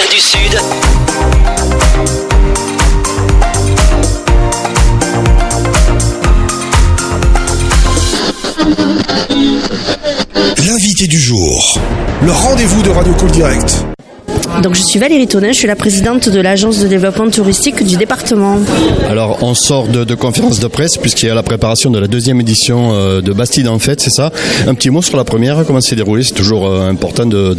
lumière du Sud. L'invité du jour, le rendez-vous de Radio Call Direct. Donc je suis Valérie Tonin, je suis la présidente de l'agence de développement touristique du département. Alors on sort de conférence de presse puisqu'il y a la préparation de la deuxième édition de Bastide en Fête, c'est ça? Un petit mot sur la première, comment s'est déroulé? C'est toujours important de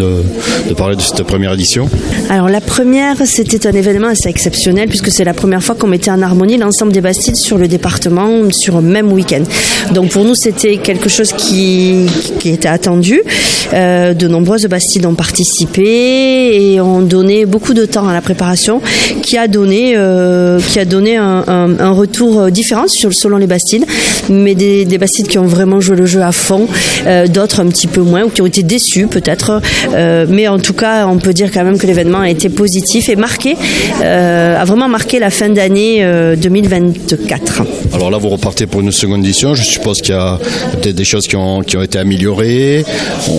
parler de cette première édition. Alors la première, c'était un événement assez exceptionnel puisque c'est la première fois qu'on mettait en harmonie l'ensemble des Bastides sur le département sur un même week-end. Donc pour nous c'était quelque chose qui était attendu. De nombreuses Bastides ont participé et ont donné beaucoup de temps à la préparation qui a donné un retour différent selon les Bastides, mais des Bastides qui ont vraiment joué le jeu à fond, d'autres un petit peu moins ou qui ont été déçus peut-être, mais en tout cas on peut dire quand même que l'événement a été positif et a vraiment marqué la fin d'année 2024. Alors là vous repartez pour une seconde édition, je suppose qu'il y a peut-être des choses qui ont été améliorées.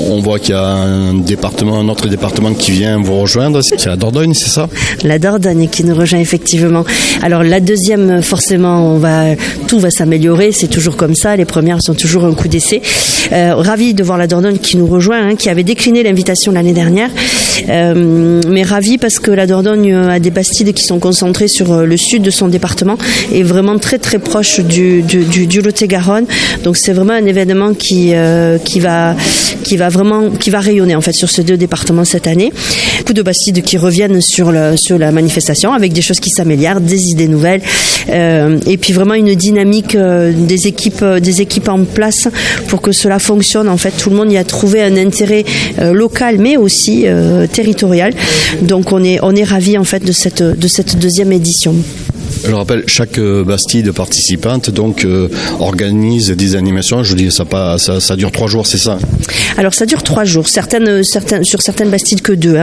On voit qu'il y a un autre département qui vient vous rejoindre, c'est la Dordogne, c'est ça? La Dordogne qui nous rejoint effectivement. Alors la deuxième, forcément, tout va s'améliorer, c'est toujours comme ça, les premières sont toujours un coup d'essai. Ravi de voir la Dordogne qui nous rejoint, qui avait décliné l'invitation l'année dernière, mais ravi parce que la Dordogne a des Bastides qui sont concentrés sur le sud de son département et vraiment très très proche du Lot-et-Garonne. Donc c'est vraiment un événement qui va rayonner en fait sur ces deux départements cette année. Beaucoup de Bastides qui reviennent sur la manifestation avec des choses qui s'améliorent, des idées nouvelles, et puis vraiment une dynamique des équipes en place pour que cela fonctionne. En fait, tout le monde y a trouvé un intérêt local, mais aussi territorial. Donc on est ravis en fait de cette deuxième édition. Je rappelle, chaque Bastide participante donc organise des animations. Je dis ça dure 3 jours, c'est ça? Alors ça dure 3 jours. Sur certaines Bastides que 2.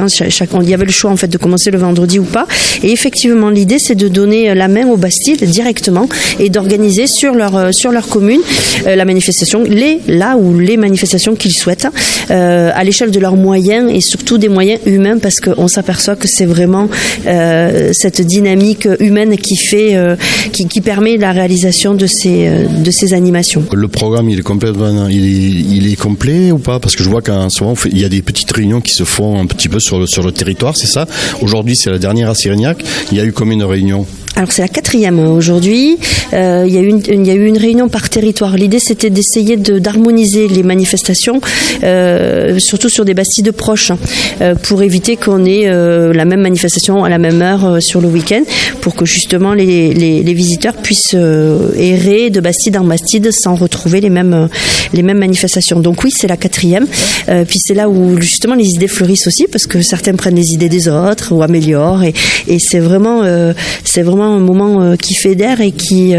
Il y avait le choix en fait de commencer le vendredi ou pas. Et effectivement, l'idée c'est de donner la main aux Bastides directement et d'organiser sur leur commune la manifestation, les manifestations qu'ils souhaitent à l'échelle de leurs moyens et surtout des moyens humains parce qu'on s'aperçoit que c'est vraiment cette dynamique humaine qui permet la réalisation de ces animations. Le programme, il est complet ou pas? Parce que je vois qu'en ce moment, il y a des petites réunions qui se font un petit peu sur le territoire, c'est ça? Aujourd'hui, c'est la dernière à Sirignac. Il y a eu combien de réunions? Alors c'est la 4e aujourd'hui. Il y a eu une réunion par territoire. L'idée c'était d'essayer d'harmoniser les manifestations, surtout sur des Bastides proches, pour éviter qu'on ait la même manifestation à la même heure sur le week-end, pour que justement les visiteurs puissent errer de Bastide en Bastide sans retrouver les mêmes manifestations. Donc oui, c'est la 4e. Puis c'est là où justement les idées fleurissent aussi, parce que certains prennent les idées des autres ou améliorent, et c'est vraiment un moment qui fédère et qui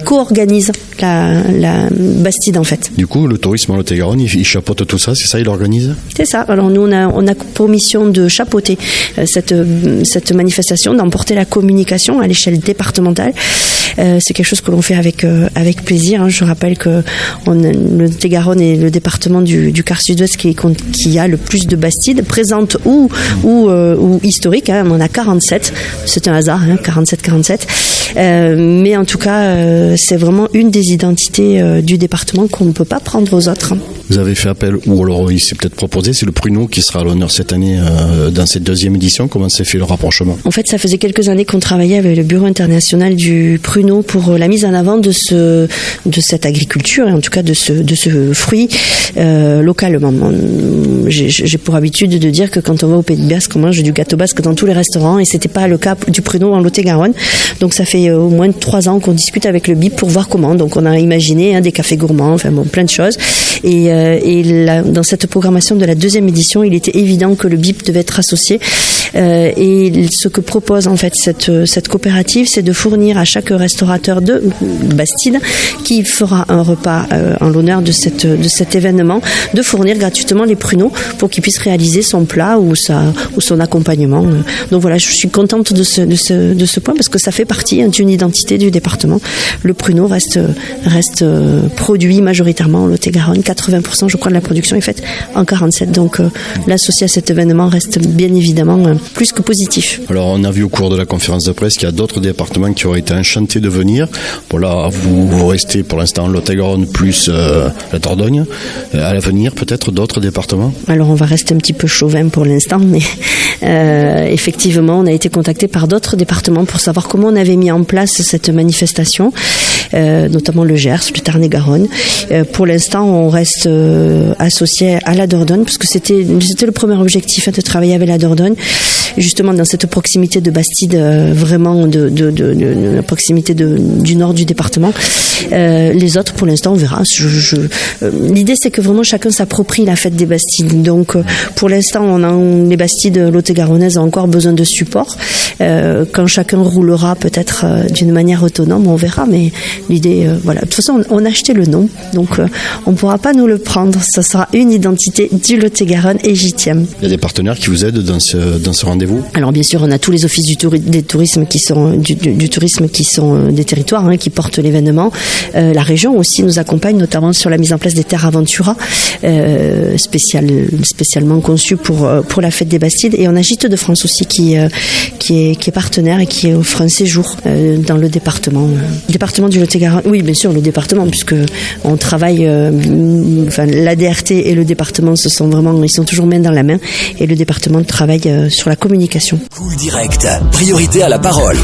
co-organise la Bastide en fait. Du coup, le tourisme en Lot-et-Garonne, il chapeaute tout ça, c'est ça, il organise? C'est ça. Alors nous, on a pour mission de chapeauter cette manifestation, d'emporter la communication à l'échelle départementale. C'est quelque chose que l'on fait avec plaisir. Je rappelle que le Lot-et-Garonne est le département du quart sud-ouest qui a le plus de Bastides, présentes ou historiques. On en a 47. C'est un hasard, 47. Mais en tout cas, c'est vraiment une des identités du département qu'on ne peut pas prendre aux autres. Vous avez fait appel, ou alors il s'est peut-être proposé, c'est le pruneau qui sera à l'honneur cette année dans cette deuxième édition. Comment s'est fait le rapprochement? En fait, ça faisait quelques années qu'on travaillait avec le Bureau international du pruneau pour la mise en avant de cette agriculture, et en tout cas de ce fruit localement. J'ai pour habitude de dire que quand on va au Pays de Basque, on mange du gâteau basque dans tous les restaurants, et c'était pas le cas du pruneau en Lot-et-Garonne. Donc ça fait au moins 3 ans qu'on discute avec le BIP pour voir comment. Donc on a imaginé des cafés gourmands, plein de choses. Et dans cette programmation de la deuxième édition, il était évident que le BIP devait être associé. Et ce que propose en fait cette coopérative, c'est de fournir à chaque restaurateur de Bastide qui fera un repas en l'honneur de cet événement, de fournir gratuitement les pruneaux pour qu'il puisse réaliser son plat ou son accompagnement. Donc voilà, je suis contente de ce point parce que ça fait partie d'une identité du département. Le pruneau reste produit majoritairement en Lot-et-Garonne. 80% je crois de la production est faite en 47. Donc l'associer à cet événement reste bien évidemment plus que positif. Alors on a vu au cours de la conférence de presse qu'il y a d'autres départements qui auraient été enchantés de venir. Voilà, vous restez pour l'instant Lot-et-Garonne plus la Dordogne. À l'avenir, peut-être d'autres départements? Alors on va rester un petit peu chauvin pour l'instant, mais effectivement, on a été contacté par d'autres départements pour savoir comment on avait mis en place cette manifestation, notamment le Gers, le Tarn-et-Garonne. Pour l'instant, on reste associé à la Dordogne, parce que c'était le premier objectif, de travailler avec la Dordogne, justement dans cette proximité de Bastide, vraiment de la proximité du nord du département. Les autres, pour l'instant, on verra. L'idée, c'est que vraiment chacun s'approprie la fête des Bastides. Donc, pour l'instant, les Bastides lot-et-garonnaises ont encore besoin de support. Quand chacun roulera peut-être d'une manière autonome, on verra. Mais l'idée, voilà. De toute façon, on a acheté le nom, donc on ne pourra pas nous le prendre. Ça sera une identité du Lot-et-Garonne et j'y tiens. Il y a des partenaires qui vous aident dans ce rendez-vous? Alors bien sûr, on a tous les offices du tourisme qui sont du tourisme qui sont des territoires qui portent l'événement. La région aussi nous accompagne, notamment sur la mise en place des terres Aventura, spécialement conçues pour la fête des Bastides. Et on a Gîtes de France aussi qui est partenaire et qui offre un séjour dans le département du Lot-et-Garonne. Oui, bien sûr, le département, puisque on travaille. La DRT et le département, ils sont toujours main dans la main. Et le département travaille sur la communication. Cool Direct, priorité à la parole.